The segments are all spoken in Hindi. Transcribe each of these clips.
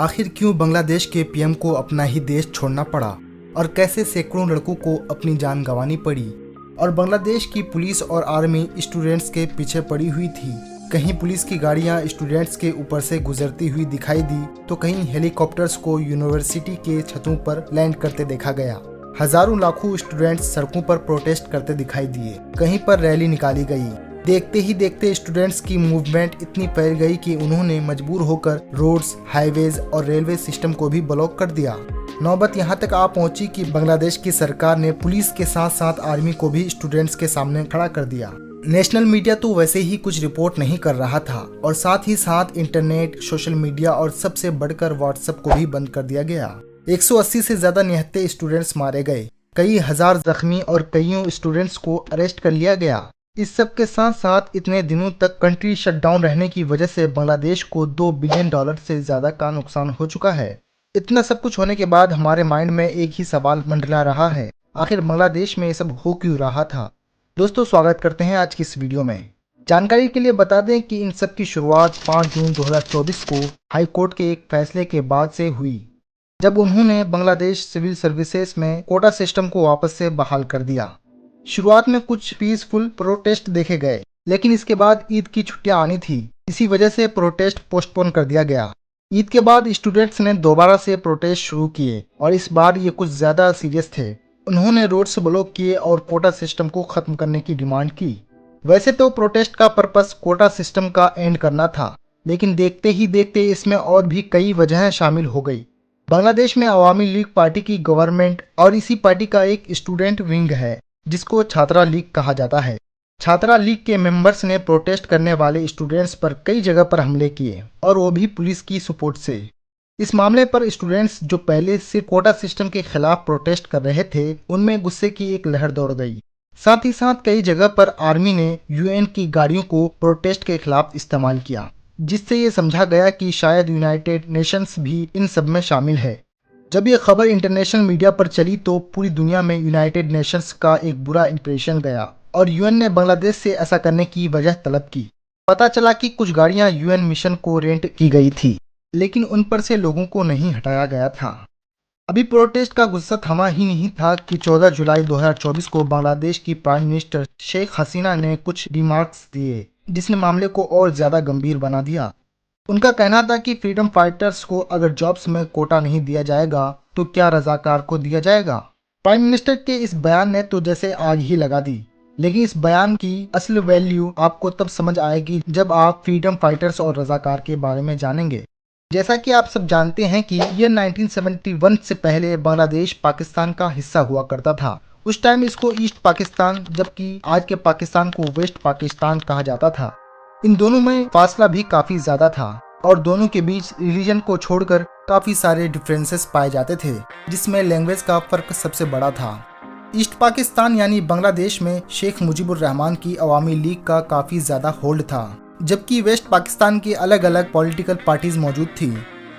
आखिर क्यों बांग्लादेश के पीएम को अपना ही देश छोड़ना पड़ा और कैसे सैकड़ों लड़कों को अपनी जान गंवानी पड़ी। और बांग्लादेश की पुलिस और आर्मी स्टूडेंट्स के पीछे पड़ी हुई थी। कहीं पुलिस की गाड़ियां स्टूडेंट्स के ऊपर से गुजरती हुई दिखाई दी तो कहीं हेलीकॉप्टर्स को यूनिवर्सिटी के छतों पर लैंड करते देखा गया। हजारों लाखों स्टूडेंट्स सड़कों पर प्रोटेस्ट करते दिखाई दिए। कहीं पर रैली निकाली गई। देखते ही देखते स्टूडेंट्स की मूवमेंट इतनी फैल गई कि उन्होंने मजबूर होकर रोड्स, हाईवेज और रेलवे सिस्टम को भी ब्लॉक कर दिया। नौबत यहाँ तक आ पहुंची कि बांग्लादेश की सरकार ने पुलिस के साथ साथ आर्मी को भी स्टूडेंट्स के सामने खड़ा कर दिया। नेशनल मीडिया तो वैसे ही कुछ रिपोर्ट नहीं कर रहा था और साथ ही साथ इंटरनेट, सोशल मीडिया और सबसे बढ़कर व्हाट्सएप को भी बंद कर दिया गया। 180 से ज्यादा निहत्थे स्टूडेंट्स मारे गए, कई हजार जख्मी और कईयों स्टूडेंट्स को अरेस्ट कर लिया गया। इस सब के साथ साथ इतने दिनों तक कंट्री शटडाउन रहने की वजह से बांग्लादेश को $2 बिलियन से ज्यादा का नुकसान हो चुका है। इतना सब कुछ होने के बाद हमारे माइंड में एक ही सवाल मंडरा रहा है, आखिर बांग्लादेश में ये सब हो क्यों रहा था। दोस्तों, स्वागत करते हैं आज की इस वीडियो में। जानकारी के लिए बता दें कि इन सब की शुरुआत 5 जून 2024 को हाई कोर्ट के एक फैसले के बाद से हुई, जब उन्होंने बांग्लादेश सिविल सर्विसेज में कोटा सिस्टम को वापस से बहाल कर दिया। शुरुआत में कुछ पीसफुल प्रोटेस्ट देखे गए, लेकिन इसके बाद ईद की छुट्टियां आनी थी, इसी वजह से प्रोटेस्ट पोस्टपोन कर दिया गया। ईद के बाद स्टूडेंट्स ने दोबारा से प्रोटेस्ट शुरू किए और इस बार ये कुछ ज्यादा सीरियस थे। उन्होंने रोड्स ब्लॉक किए और कोटा सिस्टम को खत्म करने की डिमांड की। वैसे तो प्रोटेस्ट का पर्पस कोटा सिस्टम का एंड करना था, लेकिन देखते ही देखते इसमें और भी कई वजहें शामिल हो गई। बांग्लादेश में अवामी लीग पार्टी की गवर्नमेंट और इसी पार्टी का एक स्टूडेंट विंग है जिसको छात्रा लीग कहा जाता है। छात्रा लीग के मेंबर्स ने प्रोटेस्ट करने वाले स्टूडेंट्स पर कई जगह पर हमले किए और वो भी पुलिस की सपोर्ट से। इस मामले पर स्टूडेंट्स जो पहले सिर्फ कोटा सिस्टम के खिलाफ प्रोटेस्ट कर रहे थे, उनमें गुस्से की एक लहर दौड़ गई। साथ ही साथ कई जगह पर आर्मी ने यूएन की गाड़ियों को प्रोटेस्ट के खिलाफ इस्तेमाल किया, जिससे ये समझा गया कि शायद यूनाइटेड नेशंस भी इन सब में शामिल है। जब ये खबर इंटरनेशनल मीडिया पर चली तो पूरी दुनिया में यूनाइटेड नेशंस का एक बुरा इंप्रेशन गया और यूएन ने बांग्लादेश से ऐसा करने की वजह तलब की। पता चला कि कुछ गाड़ियां यूएन मिशन को रेंट की गई थी, लेकिन उन पर से लोगों को नहीं हटाया गया था। अभी प्रोटेस्ट का गुस्सा थमा ही नहीं था कि 14 जुलाई 2024 को बांग्लादेश की प्राइम मिनिस्टर शेख हसीना ने कुछ रिमार्क्स दिए, जिसने मामले को और ज्यादा गंभीर बना दिया। उनका कहना था कि फ्रीडम फाइटर्स को अगर जॉब्स में कोटा नहीं दिया जाएगा तो क्या रजाकार को दिया जाएगा। प्राइम मिनिस्टर के इस बयान ने तो जैसे आग ही लगा दी, लेकिन इस बयान की असल वैल्यू आपको तब समझ आएगी जब आप फ्रीडम फाइटर्स और रजाकार के बारे में जानेंगे। जैसा कि आप सब जानते हैं कि ये 1971 से पहले बांग्लादेश पाकिस्तान का हिस्सा हुआ करता था। उस टाइम इसको ईस्ट पाकिस्तान, जबकि आज के पाकिस्तान को वेस्ट पाकिस्तान कहा जाता था। इन दोनों में फासला भी काफी ज्यादा था और दोनों के बीच रिलीजन को छोड़कर काफी सारे डिफरेंसेस पाए जाते थे, जिसमें लैंग्वेज का फर्क सबसे बड़ा था। ईस्ट पाकिस्तान यानी बांग्लादेश में शेख मुजीबुर रहमान की अवामी लीग का काफी ज्यादा होल्ड था, जबकि वेस्ट पाकिस्तान की अलग अलग पॉलिटिकल पार्टीज मौजूद थी।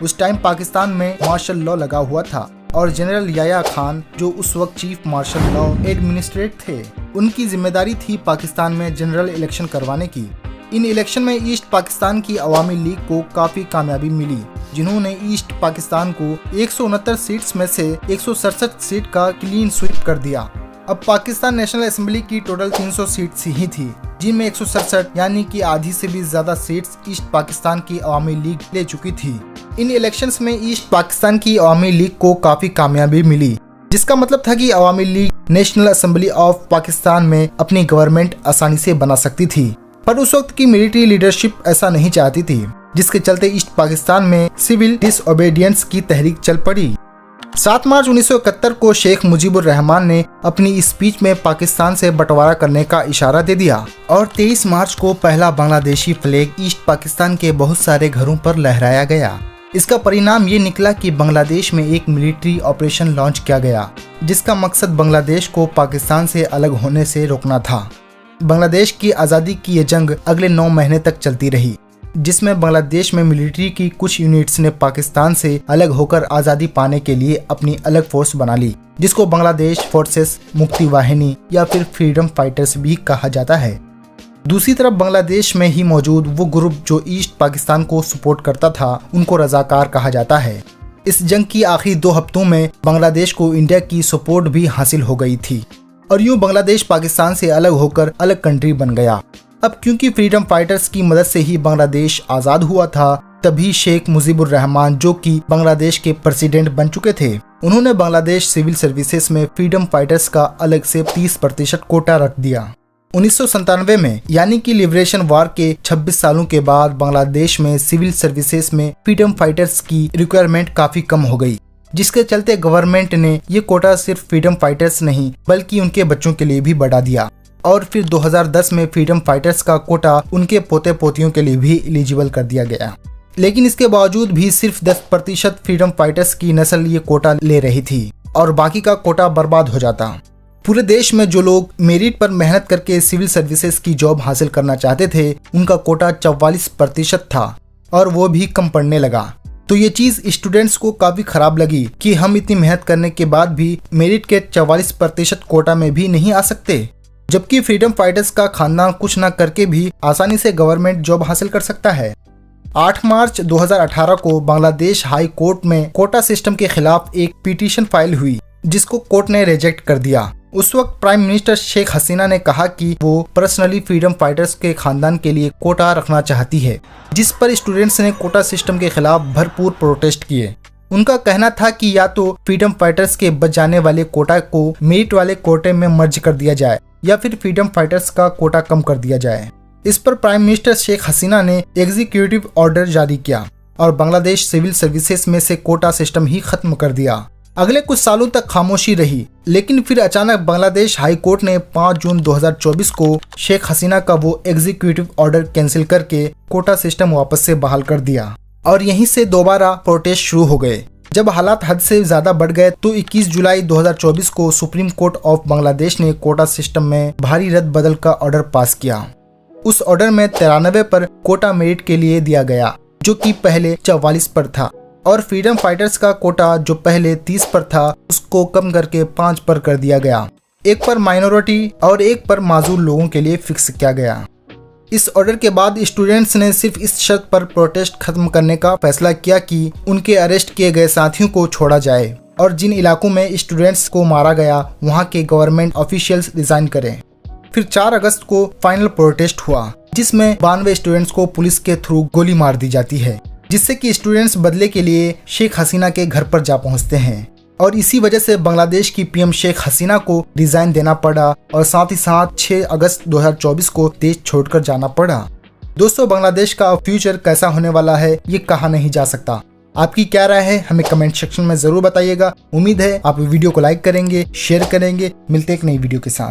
उस टाइम पाकिस्तान में मार्शल लॉ लगा हुआ था और जनरल याया खान, जो उस वक्त चीफ मार्शल लॉ एडमिनिस्ट्रेट थे, उनकी जिम्मेदारी थी पाकिस्तान में जनरल इलेक्शन करवाने की। इन इलेक्शन में ईस्ट पाकिस्तान की अवामी लीग को काफी कामयाबी मिली, जिन्होंने ईस्ट पाकिस्तान को 169 सीट्स में से 167 सीट का क्लीन स्वीप कर दिया। अब पाकिस्तान नेशनल असेंबली की टोटल 300 सीट्स ही थी, जिनमें 167 यानी कि आधी से भी ज्यादा सीट्स ईस्ट पाकिस्तान की अवामी लीग ले चुकी थी। इन इलेक्शंस में ईस्ट पाकिस्तान की अवामी लीग को काफी कामयाबी मिली, जिसका मतलब था कि Awami league national assembly of Pakistan में अपनी गवर्नमेंट आसानी से बना सकती थी। पर उस वक्त की मिलिट्री लीडरशिप ऐसा नहीं चाहती थी, जिसके चलते ईस्ट पाकिस्तान में सिविल डिसओबीडियंस की तहरीक चल पड़ी। 7 मार्च 1971 को शेख मुजीबुर रहमान ने अपनी स्पीच में पाकिस्तान से बंटवारा करने का इशारा दे दिया और 23 मार्च को पहला बांग्लादेशी फ्लैग ईस्ट पाकिस्तान के बहुत सारे घरों पर लहराया गया। इसका परिणाम ये निकला कि बांग्लादेश में एक मिलिट्री ऑपरेशन लॉन्च किया गया, जिसका मकसद बांग्लादेश को पाकिस्तान से अलग होने से रोकना था। बांग्लादेश की आज़ादी की ये जंग अगले 9 महीने तक चलती रही, जिसमें बांग्लादेश में मिलिट्री की कुछ यूनिट्स ने पाकिस्तान से अलग होकर आज़ादी पाने के लिए अपनी अलग फोर्स बना ली, जिसको बांग्लादेश फोर्सेस, मुक्ति वाहिनी या फिर फ्रीडम फाइटर्स भी कहा जाता है। दूसरी तरफ बांग्लादेश में ही मौजूद वो ग्रुप जो ईस्ट पाकिस्तान को सपोर्ट करता था, उनको रजाकार कहा जाता है। इस जंग की आखिरी 2 हफ्तों में बांग्लादेश को इंडिया की सपोर्ट भी हासिल हो गई थी और यूं बांग्लादेश पाकिस्तान से अलग होकर अलग कंट्री बन गया। अब क्योंकि फ्रीडम फाइटर्स की मदद से ही बांग्लादेश आज़ाद हुआ था, तभी शेख मुजीबुर रहमान जो कि बांग्लादेश के प्रेसिडेंट बन चुके थे, उन्होंने बांग्लादेश सिविल सर्विसेज में फ्रीडम फाइटर्स का अलग से 30% कोटा रख दिया। 1997 में यानी कि लिबरेशन वार के 26 सालों के बाद बांग्लादेश में सिविल सर्विसेज में फ्रीडम फाइटर्स की रिक्वायरमेंट काफी कम हो गई, जिसके चलते गवर्नमेंट ने ये कोटा सिर्फ फ्रीडम फाइटर्स नहीं बल्कि उनके बच्चों के लिए भी बढ़ा दिया और फिर 2010 में फ्रीडम फाइटर्स का कोटा उनके पोते पोतियों के लिए भी एलिजिबल कर दिया गया। लेकिन इसके बावजूद भी सिर्फ 10% फ्रीडम फाइटर्स की नस्ल ये कोटा ले रही थी और बाकी का कोटा बर्बाद हो जाता। पूरे देश में जो लोग मेरिट पर मेहनत करके सिविल सर्विसेज की जॉब हासिल करना चाहते थे, उनका कोटा 44% था और वो भी कम पड़ने लगा। तो ये चीज स्टूडेंट्स को काफी खराब लगी कि हम इतनी मेहनत करने के बाद भी मेरिट के 44% कोटा में भी नहीं आ सकते, जबकि फ्रीडम फाइटर्स का खानदान कुछ न करके भी आसानी से गवर्नमेंट जॉब हासिल कर सकता है। 8 मार्च 2018 को बांग्लादेश हाई कोर्ट में कोटा सिस्टम के खिलाफ एक पिटीशन फाइल हुई, जिसको कोर्ट ने रिजेक्ट कर दिया। उस वक्त प्राइम मिनिस्टर शेख हसीना ने कहा कि वो पर्सनली फ्रीडम फाइटर्स के खानदान के लिए कोटा रखना चाहती है, जिस पर स्टूडेंट्स ने कोटा सिस्टम के खिलाफ भरपूर प्रोटेस्ट किए। उनका कहना था कि या तो फ्रीडम फाइटर्स के बच जाने वाले कोटा को मेरिट वाले कोटे में मर्ज कर दिया जाए या फिर फ्रीडम फाइटर्स का कोटा कम कर दिया जाए। इस पर प्राइम मिनिस्टर शेख हसीना ने एग्जीक्यूटिव ऑर्डर जारी किया और बांग्लादेश सिविल सर्विसेज में से कोटा सिस्टम ही खत्म कर दिया। अगले कुछ सालों तक खामोशी रही, लेकिन फिर अचानक बांग्लादेश हाई कोर्ट ने 5 जून 2024 को शेख हसीना का वो एग्जीक्यूटिव ऑर्डर कैंसिल करके कोटा सिस्टम वापस से बहाल कर दिया और यहीं से दोबारा प्रोटेस्ट शुरू हो गए। जब हालात हद से ज्यादा बढ़ गए तो 21 जुलाई 2024 को सुप्रीम कोर्ट ऑफ बांग्लादेश ने कोटा सिस्टम में भारी रद्द बदल का ऑर्डर पास किया। उस ऑर्डर में 93 पर कोटा मेरिट के लिए दिया गया, जो कि पहले 44 पर था, और फ्रीडम फाइटर्स का कोटा जो पहले 30 पर था उसको कम करके 5 पर कर दिया गया। एक पर माइनॉरिटी और एक पर माजूर लोगों के लिए फिक्स किया गया। इस ऑर्डर के बाद स्टूडेंट्स ने सिर्फ इस शर्त पर प्रोटेस्ट खत्म करने का फैसला किया कि उनके अरेस्ट किए गए साथियों को छोड़ा जाए और जिन इलाकों में स्टूडेंट्स को मारा गया वहां के गवर्नमेंट ऑफिशियल्स रिजाइन करें। फिर 4 अगस्त को फाइनल प्रोटेस्ट हुआ, जिसमें 92 स्टूडेंट्स को पुलिस के थ्रू गोली मार दी जाती है, जिससे कि स्टूडेंट्स बदले के लिए शेख हसीना के घर पर जा पहुंचते हैं और इसी वजह से बांग्लादेश की पीएम शेख हसीना को रिजाइन देना पड़ा और साथ ही साथ 6 अगस्त 2024 को देश छोड़कर जाना पड़ा। दोस्तों, बांग्लादेश का फ्यूचर कैसा होने वाला है ये कहा नहीं जा सकता। आपकी क्या राय है हमें कमेंट सेक्शन में जरूर बताइएगा। उम्मीद है आप वीडियो को लाइक करेंगे, शेयर करेंगे। मिलते एक नई वीडियो के साथ।